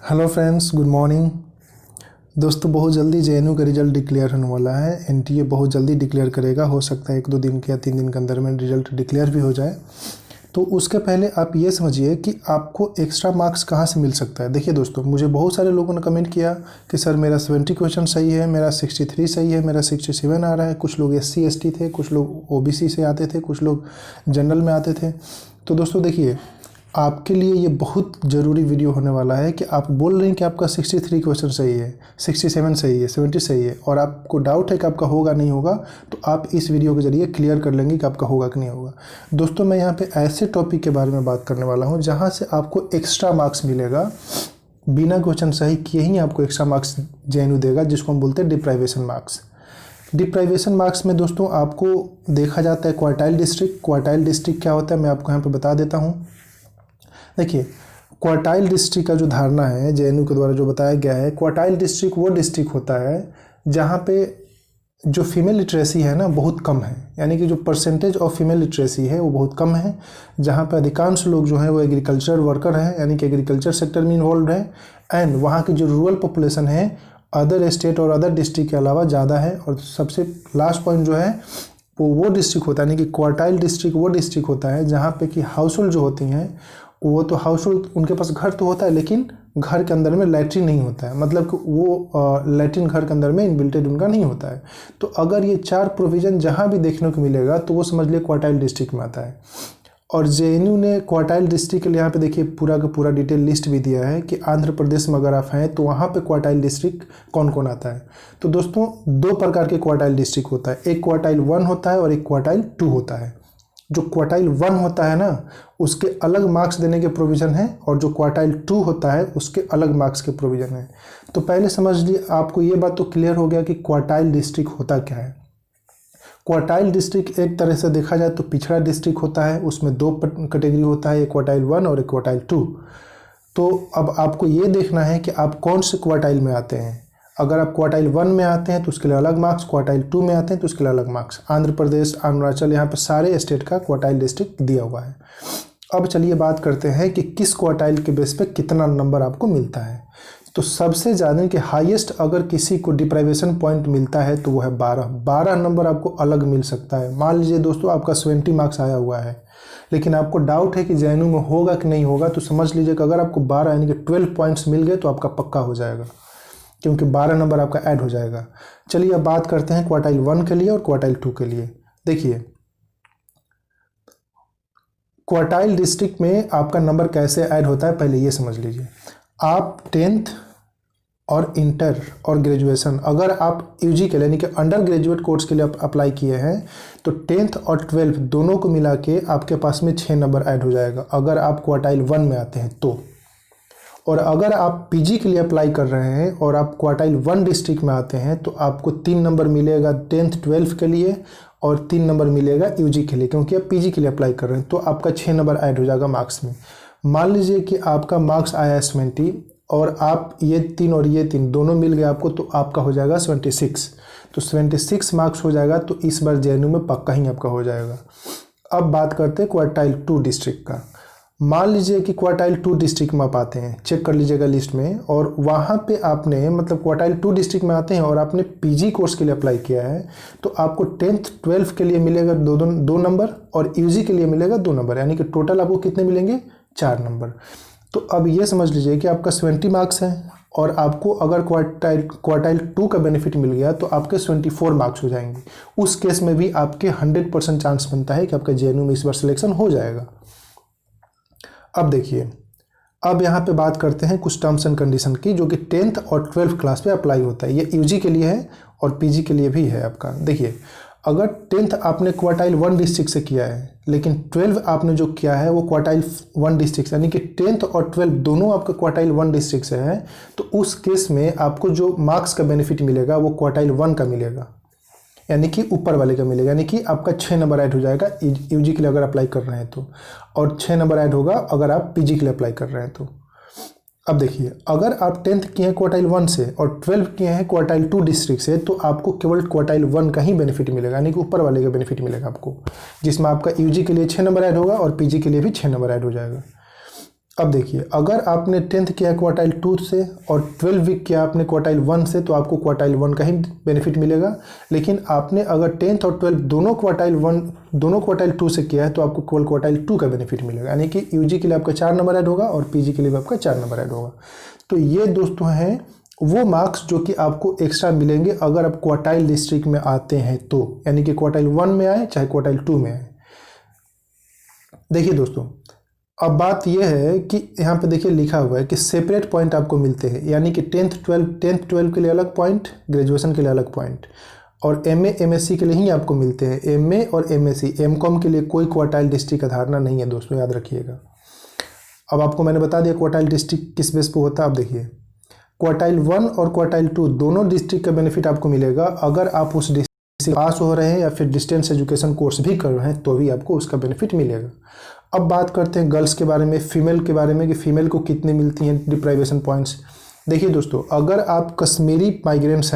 Hello friends, good morning. दोस्तों, बहुत जल्दी जेएनयू का रिज़ल्ट डिक्लेयर होने वाला है। एनटीए बहुत जल्दी डिक्लेयर करेगा। हो सकता है 1-2 दिन के या 3 दिन के अंदर में रिज़ल्ट डिक्लेयर भी हो जाए। तो उसके पहले आप ये समझिए कि आपको एक्स्ट्रा मार्क्स कहाँ से मिल सकता है। देखिए दोस्तों, मुझे बहुत सारे लोगों ने कमेंट किया कि सर मेरा 70 क्वेश्चन सही है, मेरा 63 सही है, मेरा 67 आ रहा है। कुछ लोग SC ST थे, कुछ लोग OBC से आते थे, कुछ लोग जनरल में आते थे। तो दोस्तों देखिए, आपके लिए ये बहुत ज़रूरी वीडियो होने वाला है कि आप बोल रहे हैं कि आपका 63 क्वेश्चन सही है, 67 सही है, 70 सही है और आपको डाउट है कि आपका होगा नहीं होगा, तो आप इस वीडियो के ज़रिए क्लियर कर लेंगे कि आपका होगा कि नहीं होगा। दोस्तों, मैं यहाँ पे ऐसे टॉपिक के बारे में बात करने वाला हूँ जहाँ से आपको एक्स्ट्रा मार्क्स मिलेगा। बिना क्वेश्चन सही किए ही आपको एक्स्ट्रा मार्क्स जेएनयू देगा, जिसको हम बोलते हैं डिप्राइवेशन मार्क्स। डिप्राइवेशन मार्क्स में दोस्तों आपको देखा जाता है क्वार्टाइल डिस्ट्रिक्ट। क्वार्टाइल डिस्ट्रिक्ट क्या होता है मैं आपको यहाँ पे बता देता हूँ। देखिए, क्वार्टाइल डिस्ट्रिक्ट का जो धारणा है जेएनयू के द्वारा जो बताया गया है, क्वार्टाइल डिस्ट्रिक्ट वो डिस्ट्रिक्ट होता है जहाँ पे जो फीमेल लिटरेसी है ना बहुत कम है, यानी कि जो परसेंटेज ऑफ फीमेल लिटरेसी है वो बहुत कम है। जहाँ पे अधिकांश लोग जो हैं वो एग्रीकल्चर वर्कर हैं, यानी कि एग्रीकल्चर सेक्टर में इन्वॉल्व है। एंड वहाँ की जो रूरल पॉपुलेशन है अदर स्टेट और अदर डिस्ट्रिक्ट के अलावा ज़्यादा है। और सबसे लास्ट पॉइंट जो है वो डिस्ट्रिक्ट होता है, यानी कि क्वार्टाइल डिस्ट्रिक्ट वो डिस्ट्रिक्ट होता है जहाँ पे कि हाउस होल्ड जो होती हैं वो तो हाउस होल्ड उनके पास घर तो होता है, लेकिन घर के अंदर में लैट्रिन नहीं होता है, मतलब कि वो लैट्रिन घर के अंदर में इनबिल्टेड उनका नहीं होता है। तो अगर ये 4 प्रोविज़न जहाँ भी देखने को मिलेगा तो वो समझ लिए क्वार्टाइल डिस्ट्रिक्ट में आता है। और जेएनयू ने क्वार्टाइल डिस्ट्रिक्ट के लिए यहाँ पे देखिए पूरा का पूरा डिटेल लिस्ट भी दिया है कि आंध्र प्रदेश में अगर आप हैं तो वहाँ पे क्वार्टाइल डिस्ट्रिक्ट कौन कौन आता है। तो दोस्तों 2 प्रकार के क्वार्टाइल डिस्ट्रिक्ट होता है, एक क्वार्टाइल 1 होता है और एक क्वार्टाइल 2 होता है। जो क्वार्टाइल 1 होता है ना उसके अलग मार्क्स देने के प्रोविज़न है और जो क्वार्टाइल 2 होता है उसके अलग मार्क्स के प्रोविज़न है। तो पहले समझ लिए, आपको ये बात तो क्लियर हो गया कि क्वार्टाइल डिस्ट्रिक्ट होता क्या है। क्वार्टाइल डिस्ट्रिक्ट एक तरह से देखा जाए तो पिछड़ा डिस्ट्रिक्ट होता है, उसमें 2 कैटेगरी होता है, एक क्वार्टाइल 1 और एक क्वार्टाइल 2। तो अब आपको ये देखना है कि आप कौन से क्वार्टाइल में आते हैं। अगर आप क्वार्टाइल 1 में आते हैं तो उसके लिए अलग मार्क्स, क्वार्टाइल 2 में आते हैं तो उसके लिए अलग मार्क्स। आंध्र प्रदेश, अरुणाचल, यहाँ पे सारे स्टेट का क्वार्टाइल डिस्ट्रिक्ट दिया हुआ है। अब चलिए बात करते हैं कि किस क्वार्टाइल के बेस पे कितना नंबर आपको मिलता है। तो सबसे ज़्यादा कि हाईएस्ट अगर किसी को डिप्राइवेशन पॉइंट मिलता है तो वो है 12 नंबर आपको अलग मिल सकता है। मान लीजिए दोस्तों आपका 70 मार्क्स आया हुआ है, लेकिन आपको डाउट है कि जेएनयू में होगा कि नहीं होगा, तो समझ लीजिए कि अगर आपको 12 यानी कि 12 पॉइंट्स मिल गए तो आपका पक्का हो जाएगा, क्योंकि 12 नंबर आपका ऐड हो जाएगा। चलिए अब बात करते हैं क्वार्टाइल 1 के लिए और क्वार्टाइल 2 के लिए। देखिए, क्वार्टाइल डिस्ट्रिक्ट में आपका नंबर कैसे ऐड होता है पहले ये समझ लीजिए। आप 10th और इंटर और ग्रेजुएशन, अगर आप यूजी के लिए यानी कि अंडर ग्रेजुएट कोर्स के लिए अप्लाई किए हैं तो 10th और 12th दोनों को मिला के आपके पास में 6 नंबर ऐड हो जाएगा अगर आप क्वार्टाइल 1 में आते हैं तो। और अगर आप पीजी के लिए अप्लाई कर रहे हैं और आप क्वार्टाइल 1 डिस्ट्रिक्ट में आते हैं तो आपको 3 नंबर मिलेगा 10th 12th के लिए और 3 नंबर मिलेगा यूजी के लिए, क्योंकि आप पीजी के लिए अप्लाई कर रहे हैं। तो आपका 6 नंबर ऐड हो जाएगा मार्क्स में। मान लीजिए कि आपका मार्क्स आया 70 और आप ये 3 और ये 3 दोनों मिल गए आपको, तो आपका हो जाएगा 76। तो 76 मार्क्स हो जाएगा, तो इस बार जेएनयू में पक्का ही आपका हो जाएगा। अब बात करते हैं क्वार्टाइल 2 डिस्ट्रिक्ट का। मान लीजिए कि क्वार्टाइल 2 डिस्ट्रिक्ट में आप आते हैं, चेक कर लीजिएगा लिस्ट में, और वहाँ पे आपने मतलब क्वार्टाइल 2 डिस्ट्रिक्ट में आते हैं और आपने पीजी कोर्स के लिए अप्लाई किया है, तो आपको 10th 12th के लिए मिलेगा 2 नंबर और यूजी के लिए मिलेगा 2 नंबर, यानी कि टोटल आपको कितने मिलेंगे 4 नंबर। तो अब ये समझ लीजिए कि आपका 70 मार्क्स है और आपको अगर क्वार्टाइल 2 का बेनिफिट मिल गया तो आपके 74 मार्क्स हो जाएंगे। उस केस में भी आपके 100% चांस बनता है कि आपका जेएनयू में इस बार सिलेक्शन हो जाएगा। अब देखिए, अब यहाँ पे बात करते हैं कुछ टर्म्स एंड कंडीशन की, जो कि 10th और 12th क्लास पे अप्लाई होता है। ये यूजी के लिए है और पीजी के लिए भी है आपका। देखिए, अगर 10th आपने क्वार्टाइल 1 डिस्ट्रिक्ट से किया है, लेकिन 12 आपने जो किया है वो क्वार्टाइल 1 डिस्ट्रिक्ट से, यानी कि 10th और 12 दोनों आपका क्वार्टाइल 1 डिस्ट्रिक्ट से है, तो उस केस में आपको जो मार्क्स का बेनिफिट मिलेगा वो क्वार्टाइल 1 का मिलेगा, यानी कि ऊपर वाले का मिलेगा, यानी कि आपका 6 नंबर ऐड हो जाएगा यूजी के लिए अगर अप्लाई कर रहे हैं तो, और 6 नंबर ऐड होगा अगर आप पीजी के लिए अप्लाई कर रहे हैं तो। अब देखिए, अगर आप 10th किए हैं क्वार्टाइल 1 से और 12 किए हैं क्वार्टाइल 2 डिस्ट्रिक्ट से, तो आपको केवल क्वार्टाइल 1 का ही बेनिफिट मिलेगा, यानी कि ऊपर वाले का बेनिफिट मिलेगा आपको, जिसमें आपका यूजी के लिए 6 नंबर ऐड होगा और पीजी के लिए भी 6 नंबर ऐड हो जाएगा। अब देखिए, अगर आपने 10th किया क्वार्टाइल 2 से और 12 वीक किया आपने क्वार्टाइल 1 से, तो आपको क्वार्टाइल 1 का ही बेनिफिट मिलेगा। लेकिन आपने अगर 10th और 12 दोनों क्वार्टाइल 2 से किया है तो आपको केवल क्वार्टाइल 2 का बेनिफिट मिलेगा, यानी कि यूजी के लिए आपका 4 नंबर ऐड होगा और पीजी के लिए भी आपका 4 नंबर ऐड होगा। तो ये दोस्तों हैं वो मार्क्स जो कि आपको एक्स्ट्रा मिलेंगे अगर आप क्वार्टाइल डिस्ट्रिक्ट में आते हैं तो, यानी कि क्वार्टाइल 1 में आए चाहे क्वार्टाइल 2 में आए। देखिए दोस्तों, अब बात यह है कि यहाँ पे देखिए लिखा हुआ है कि सेपरेट पॉइंट आपको मिलते हैं, यानी कि 10th 12 के लिए अलग पॉइंट, ग्रेजुएशन के लिए अलग पॉइंट, और एमए एमएससी के लिए ही आपको मिलते हैं। एमए और एमएससी एमकॉम के लिए कोई क्वार्टाइल डिस्ट्रिक्ट का धारणा नहीं है दोस्तों, याद रखिएगा। अब आपको मैंने बता दिया क्वार्टाइल डिस्ट्रिक्ट किस बेस पर होता है। अब देखिए, क्वार्टाइल 1 और क्वार्टाइल 2 दोनों डिस्ट्रिक्ट का बेनिफिट आपको मिलेगा अगर आप उस डिस्ट्रिक्ट से पास हो रहे हैं या फिर डिस्टेंस एजुकेशन कोर्स भी कर रहे हैं तो भी आपको उसका बेनिफिट मिलेगा। अब बात करते हैं गर्ल्स के बारे में, फीमेल के बारे में, कि फीमेल को कितने मिलती हैं डिप्राइवेशन पॉइंट्स। देखिए दोस्तों, अगर आप कश्मीरी माइग्रेंट्स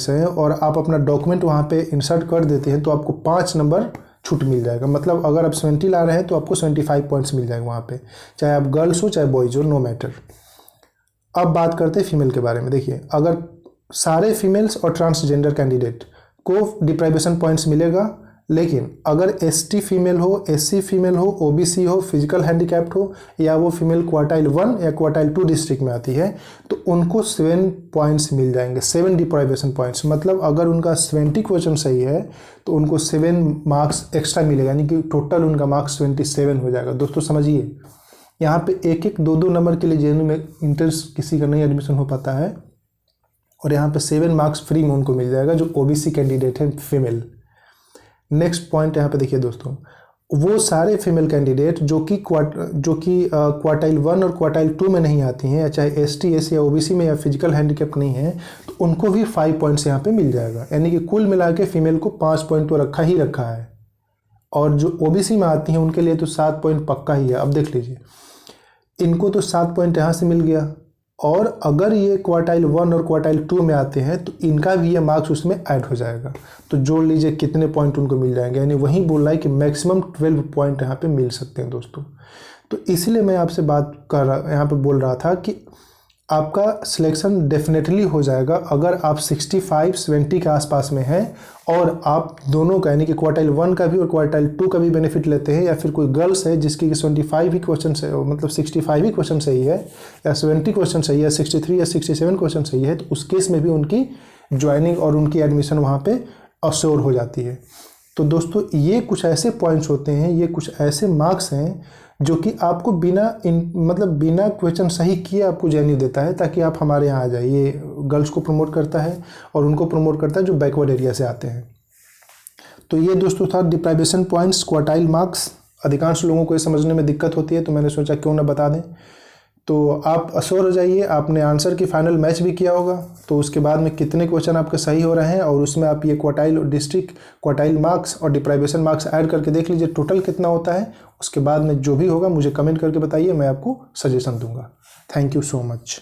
हैं और आप अपना डॉक्यूमेंट वहाँ पे इंसर्ट कर देते हैं तो आपको 5 नंबर छूट मिल जाएगा। मतलब अगर आप 70 ला रहे हैं तो आपको 75 पॉइंट्स मिल जाएगा वहाँ पे, चाहे आप गर्ल्स हो चाहे बॉयज़ हो, नो मैटर। अब बात करते हैं फीमेल के बारे में। देखिए, अगर सारे फीमेल्स और ट्रांसजेंडर कैंडिडेट को डिप्राइवेशन पॉइंट्स मिलेगा, लेकिन अगर एसटी फीमेल हो, एससी फीमेल हो, ओबीसी हो, फिजिकल हैंडीकैप्ड हो, या वो फीमेल क्वार्टाइल 1 या क्वार्टाइल 2 डिस्ट्रिक्ट में आती है तो उनको 7 पॉइंट्स मिल जाएंगे, 7 डिप्राइवेशन पॉइंट्स। मतलब अगर उनका 70 क्वेश्चन सही है तो उनको 7 मार्क्स एक्स्ट्रा मिलेगा, यानी कि टोटल उनका मार्क्स 27 हो जाएगा। दोस्तों समझिए, यहाँ पे एक एक दो दो नंबर के लिए जेएनयू में इंट्रेंस किसी का नहीं एडमिशन हो पाता है, और यहाँ पे 7 मार्क्स फ्री में उनको मिल जाएगा जो ओबीसी कैंडिडेट है फीमेल। नेक्स्ट पॉइंट यहाँ पे देखिए दोस्तों, वो सारे फीमेल कैंडिडेट जो कि क्वार्टाइल 1 और क्वार्टाइल 2 में नहीं आती हैं, या चाहे एसटी एससी या ओबीसी में या फिजिकल हैंडीकैप नहीं है, तो उनको भी 5 पॉइंट्स यहाँ पे मिल जाएगा। यानी कि कुल मिला के फीमेल को 5 पॉइंट तो रखा है, और जो ओबीसी में आती हैं उनके लिए तो 7 पॉइंट पक्का ही है। अब देख लीजिए, इनको तो 7 पॉइंट यहाँ से मिल गया, और अगर ये क्वार्टाइल 1 और क्वार्टाइल 2 में आते हैं तो इनका भी ये मार्क्स उसमें ऐड हो जाएगा। तो जोड़ लीजिए कितने पॉइंट उनको मिल जाएंगे, यानी वही बोल रहा है कि मैक्सिमम 12 पॉइंट यहाँ पे मिल सकते हैं दोस्तों। तो इसलिए मैं आपसे यहाँ पे बोल रहा था कि आपका सिलेक्शन डेफिनेटली हो जाएगा अगर आप 65-70 के आसपास में हैं और आप दोनों का, यानी कि क्वार्टाइल 1 का भी और क्वार्टाइल 2 का भी बेनिफिट लेते हैं, या फिर कोई गर्ल्स है जिसकी 25 ही क्वेश्चन से, मतलब 65 ही क्वेश्चन सही है, या 70 क्वेश्चन सही है, 63 या 67 क्वेश्चन सही है, तो उस केस में भी उनकी ज्वाइनिंग और उनकी एडमिशन वहाँ पे अश्योर हो जाती है। तो दोस्तों, ये कुछ ऐसे पॉइंट्स होते हैं, ये कुछ ऐसे मार्क्स हैं जो कि आपको बिना क्वेश्चन सही किए आपको जेएनयू देता है, ताकि आप हमारे यहाँ आ जाए। ये गर्ल्स को प्रमोट करता है और उनको प्रमोट करता है जो बैकवर्ड एरिया से आते हैं। तो ये दोस्तों था डिप्राइवेशन पॉइंट्स, क्वार्टाइल मार्क्स। अधिकांश लोगों को ये समझने में दिक्कत होती है, तो मैंने सोचा क्यों ना बता दें। तो आप अश्योर हो जाइए, आपने आंसर की फाइनल मैच भी किया होगा, तो उसके बाद में कितने क्वेश्चन आपके सही हो रहे हैं, और उसमें आप ये क्वार्टाइल डिस्ट्रिक्ट, क्वार्टाइल मार्क्स और डिप्राइवेशन मार्क्स ऐड करके देख लीजिए टोटल कितना होता है। उसके बाद में जो भी होगा मुझे कमेंट करके बताइए, मैं आपको सजेशन दूंगा। Thank you so much.